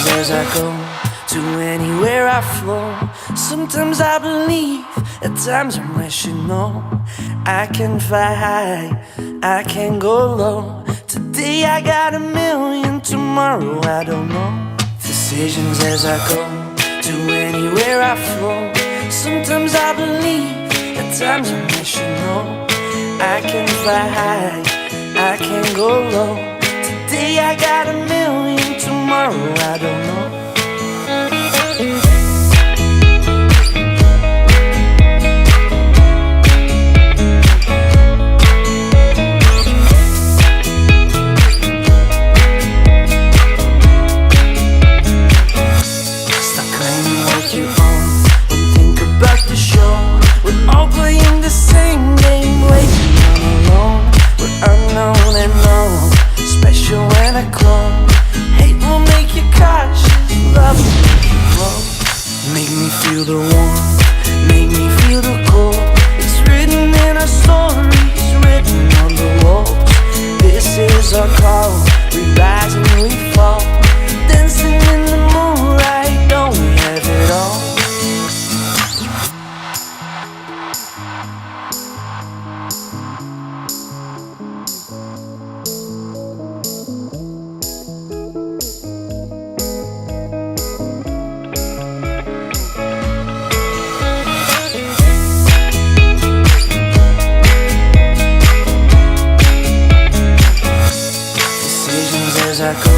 Decisions as I go, to anywhere I flow. Sometimes I believe, at times I'm rational. I can fly high, I can go low. Today I got a million, tomorrow I don't know. Decisions as I go, to anywhere I flow. Sometimes I believe, at times I'm rational. I can fly high, I can go low. Today I got a million, tomorrow I don't know. Stop claiming what you own, and think about the show. We're all playing the same game, waiting on alone. We're unknown and known, special when I clone. Hate will make you cautious, love will make you grow. Make me feel the warmth, make me feel the cold. It's written in our stories, written on the walls. This is our call, we rise and we fall. Dancing in the moonlight, don't we have it all? Decisions as I go,